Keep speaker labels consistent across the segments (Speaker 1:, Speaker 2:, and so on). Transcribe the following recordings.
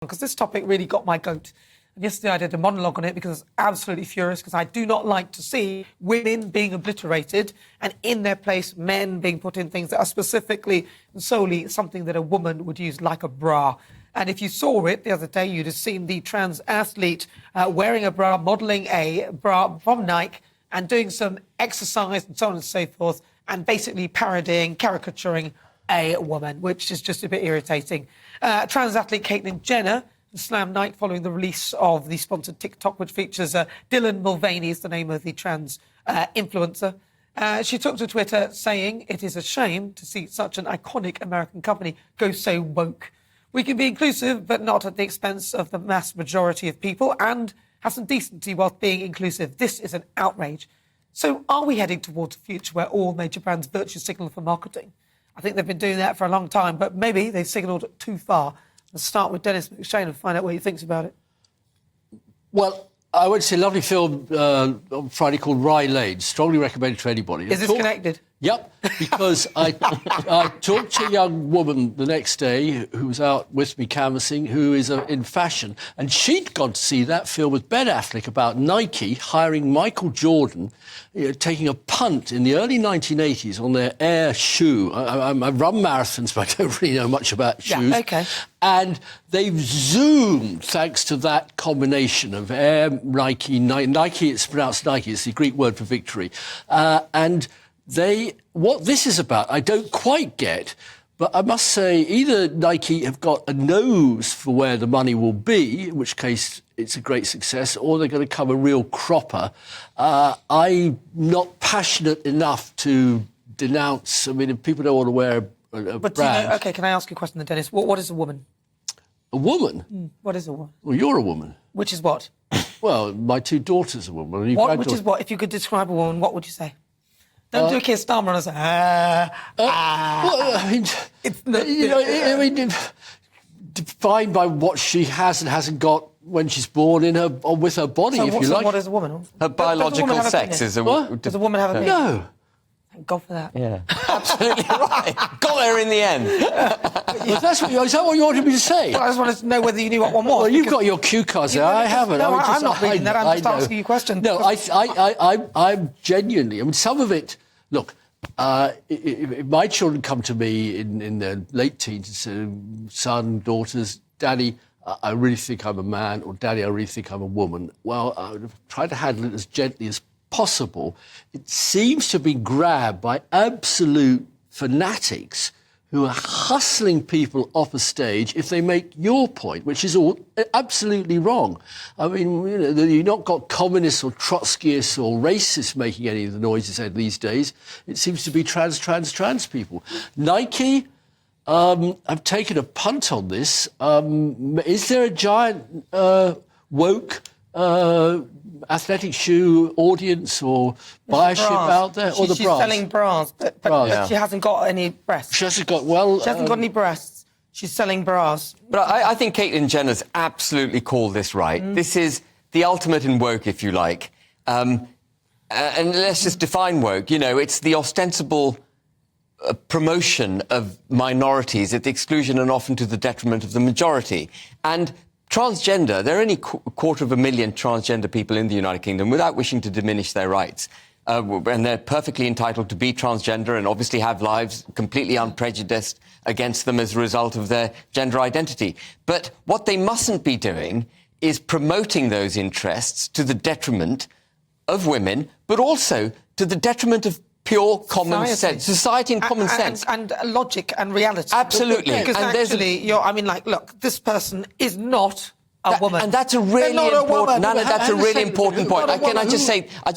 Speaker 1: because this topic really got my goat. And yesterday I did a monologue on it because I was absolutely furious, because I do not like to see women being obliterated and in their place men being put in things that are specifically and solely something that a woman would use, like a bra. And if you saw it the other day, you'd have seen the trans athlete wearing a bra, modelling a bra from Nike and doing some exercise and so on and so forth, and basically parodying, caricaturing a woman, which is just a bit irritating. Trans athlete Caitlyn Jenner slammed Nike following the release of the sponsored TikTok, which features Dylan Mulvaney, is the name of the trans influencer. She took to Twitter saying, "It is a shame to see such an iconic American company go so woke. We can be inclusive, but not at the expense of the mass majority of people, and have some decency whilst being inclusive. This is an outrage." So are we heading towards a future where all major brands virtue signal for marketing? I think they've been doing that for a long time, but maybe they've signalled too far. Let's start with Dennis McShane and find out what he thinks about it.
Speaker 2: Well, I went to see a lovely film on Friday called Rye Lane. Strongly recommended to anybody.
Speaker 1: Is this connected?
Speaker 2: Yep, because I talked to a young woman the next day who was out with me canvassing, who is in fashion, and she'd gone to see that film with Ben Affleck about Nike hiring Michael Jordan, taking a punt in the early 1980s on their Air shoe. I run marathons, but I don't really know much about shoes.
Speaker 1: Yeah, OK.
Speaker 2: And they've zoomed thanks to that combination of Air, Nike, it's pronounced Nike, it's the Greek word for victory, and what this is about, I don't quite get, but I must say either Nike have got a nose for where the money will be, in which case it's a great success, or they're going to come a real cropper. I'm not passionate enough to denounce. I mean, if people don't want to wear a
Speaker 1: but
Speaker 2: brand...
Speaker 1: You know, OK, can I ask you a question then, Dennis? What is a woman?
Speaker 2: A woman?
Speaker 1: What is a woman?
Speaker 2: Well, you're a woman.
Speaker 1: Which is what?
Speaker 2: Well, my two daughters are women.
Speaker 1: Which is what? If you could describe a woman, what would you say? Don't do a Keir Starmer and say,
Speaker 2: Well, I mean, defined by what she has and hasn't got when she's born in her or with her body,
Speaker 1: so
Speaker 2: if you like.
Speaker 1: What is a woman?
Speaker 3: Her biological sex is a woman.
Speaker 1: Does a woman have a penis?
Speaker 2: No.
Speaker 1: Thank God for that.
Speaker 3: Yeah, absolutely right. Got there in the end.
Speaker 2: Is that what you wanted me to say?
Speaker 1: I just wanted to know whether you knew what one was.
Speaker 2: Well, you've got your cue cards there. I haven't.
Speaker 1: No, I'm not reading that. I'm just asking you questions.
Speaker 2: No, I'm genuinely... I mean, some of it... Look, if my children come to me in their late teens and say, son, daughters, Daddy, I really think I'm a man, or Daddy, I really think I'm a woman, well, I would try to handle it as gently as possible. It seems to be grabbed by absolute fanatics who are hustling people off a stage if they make your point, which is all absolutely wrong. I mean, you've not got communists or Trotskyists or racists making any of the noises these days. It seems to be trans people. Nike have taken a punt on this. Is there a giant woke athletic shoe audience or buyership out there? Or the
Speaker 1: she's
Speaker 2: bras?
Speaker 1: Selling bras, but she hasn't got any breasts.
Speaker 2: She hasn't got, well...
Speaker 1: She hasn't got any breasts. She's selling bras.
Speaker 3: But I think Caitlyn Jenner's absolutely called this right. This is the ultimate in woke, if you like. And let's just define woke. You know, it's the ostensible promotion of minorities at the exclusion and often to the detriment of the majority. And transgender, there are only 250,000 transgender people in the United Kingdom, without wishing to diminish their rights. And they're perfectly entitled to be transgender and obviously have lives completely unprejudiced against them as a result of their gender identity. But what they mustn't be doing is promoting those interests to the detriment of women, but also to the detriment of pure common sense, society and common sense.
Speaker 1: And logic and reality.
Speaker 3: Absolutely.
Speaker 1: Because
Speaker 3: and
Speaker 1: actually, look, this person is not a woman.
Speaker 3: And that's a really important... Nana, that's a really important point. I just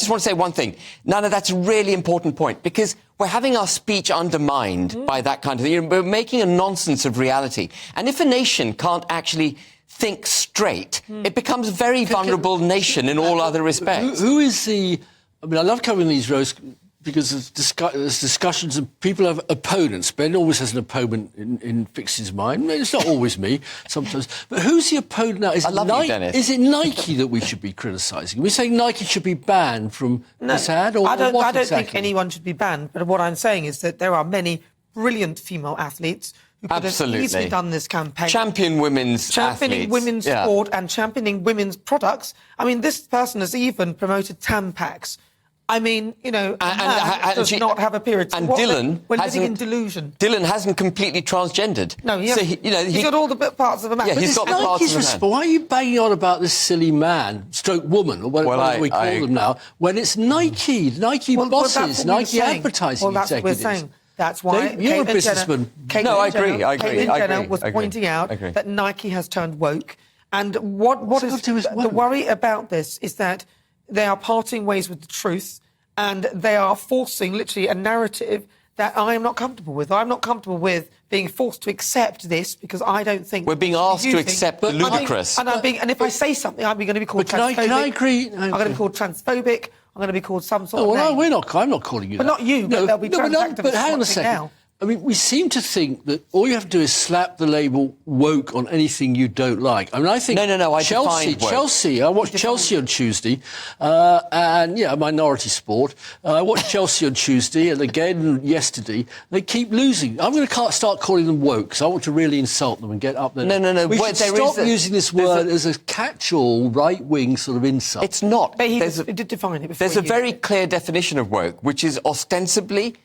Speaker 3: want to say one thing. Nana, that's a really important point, because we're having our speech undermined by that kind of thing. We're making a nonsense of reality. And if a nation can't actually think straight, it becomes a very vulnerable nation in all other respects.
Speaker 2: Who is the... I mean, I love covering these roasts because there's discussions and people have opponents. Ben always has an opponent in Fix's mind. It's not always me, sometimes. But who's the opponent now?
Speaker 3: I love you, Dennis.
Speaker 2: Is it Nike that we should be criticising? Are we saying Nike should be banned from this ad? Or
Speaker 1: I don't
Speaker 2: exactly?
Speaker 1: think anyone should be banned. But what I'm saying is that there are many brilliant female athletes who could have easily done this campaign.
Speaker 3: Champion women's
Speaker 1: championing
Speaker 3: athletes.
Speaker 1: women's sport and championing women's products. I mean, this person has even promoted Tampax. I mean, you know, and does not have a period.
Speaker 3: And Dylan
Speaker 1: we're living in delusion.
Speaker 3: Dylan hasn't completely transgendered.
Speaker 1: No, he hasn't. So he's got all the parts of a man.
Speaker 3: Yeah, he's got the parts of a man.
Speaker 2: Why are you banging on about this silly man, stroke woman, or whatever we call them now, when it's Nike bosses, Nike advertising
Speaker 1: executives? Well, that's what we're saying. That's why
Speaker 2: you're a businessman.
Speaker 3: No, I agree.
Speaker 1: Caitlyn Jenner was pointing out that Nike has turned woke. And what is the worry about this is that they are parting ways with the truth, and they are forcing literally a narrative that I am not comfortable with. I'm not comfortable with being forced to accept this because I don't think
Speaker 3: we're being asked to accept the ludicrous.
Speaker 1: And if I say something, I'm going to be called transphobic.
Speaker 2: Can I agree?
Speaker 1: I'm going to be called transphobic. I'm going to be called some sort of name.
Speaker 2: I'm not calling you that.
Speaker 1: But not you. But there'll be trans activists
Speaker 2: but hang on a second.
Speaker 1: Now.
Speaker 2: I mean, we seem to think that all you have to do is slap the label woke on anything you don't like. I mean, I think
Speaker 3: No,
Speaker 2: Chelsea. I watched Chelsea on Tuesday, and minority sport. I watched Chelsea on Tuesday and again yesterday. They keep losing. I'm going to start calling them woke because I want to really insult them and get up there.
Speaker 3: No.
Speaker 2: We should stop using this word as a catch-all right-wing sort of insult.
Speaker 3: It's not.
Speaker 1: But he did define it before.
Speaker 3: There's a very clear definition of woke, which is ostensibly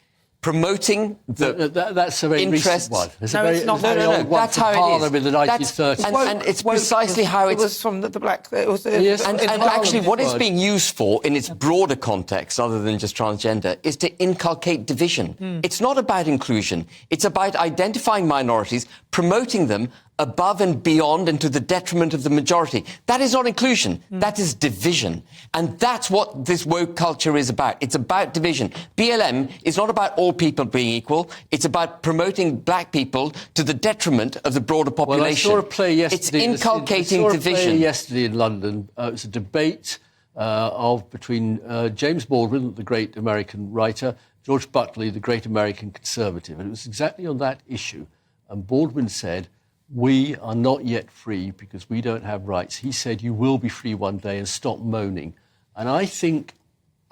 Speaker 3: promoting
Speaker 2: that's a very recent one.
Speaker 1: It's not. No.
Speaker 3: That's how it is.
Speaker 2: In the 1930s.
Speaker 3: And it's precisely how it's...
Speaker 1: It was from the black... It was,
Speaker 3: and actually what it's being used for in its broader context, other than just transgender, is to inculcate division. It's not about inclusion. It's about identifying minorities, promoting them above and beyond and to the detriment of the majority. That is not inclusion. That is division. And that's what this woke culture is about. It's about division. BLM is not about all people being equal. It's about promoting black people to the detriment of the broader population.
Speaker 2: Well, I saw a play yesterday.
Speaker 3: It's inculcating division.
Speaker 2: I saw a play yesterday in London. It was a debate between James Baldwin, the great American writer, George Buckley, the great American conservative. And it was exactly on that issue. And Baldwin said, "We are not yet free because we don't have rights." He said, "You will be free one day, and stop moaning." And I think,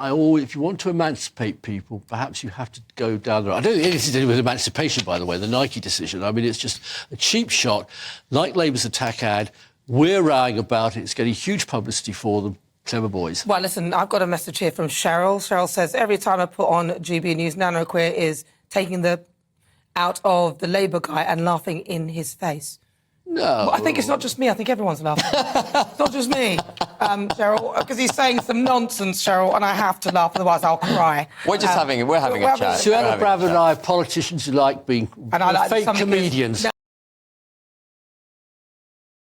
Speaker 2: if you want to emancipate people, perhaps you have to go down the road. I don't think anything to do with emancipation, by the way, the Nike decision. I mean, it's just a cheap shot, like Labour's attack ad. We're rowing about it. It's getting huge publicity for them. Clever boys.
Speaker 1: Well, listen, I've got a message here from Cheryl. Cheryl says, every time I put on GB News, Nanoqueer is taking the out of the Labour guy and laughing in his face.
Speaker 2: No.
Speaker 1: Well, I think it's not just me. I think everyone's laughing. It's not just me, Cheryl, because he's saying some nonsense, Cheryl, and I have to laugh, otherwise I'll cry.
Speaker 3: We're having a chat.
Speaker 2: Suella Braverman and I are politicians who like being fake comedians.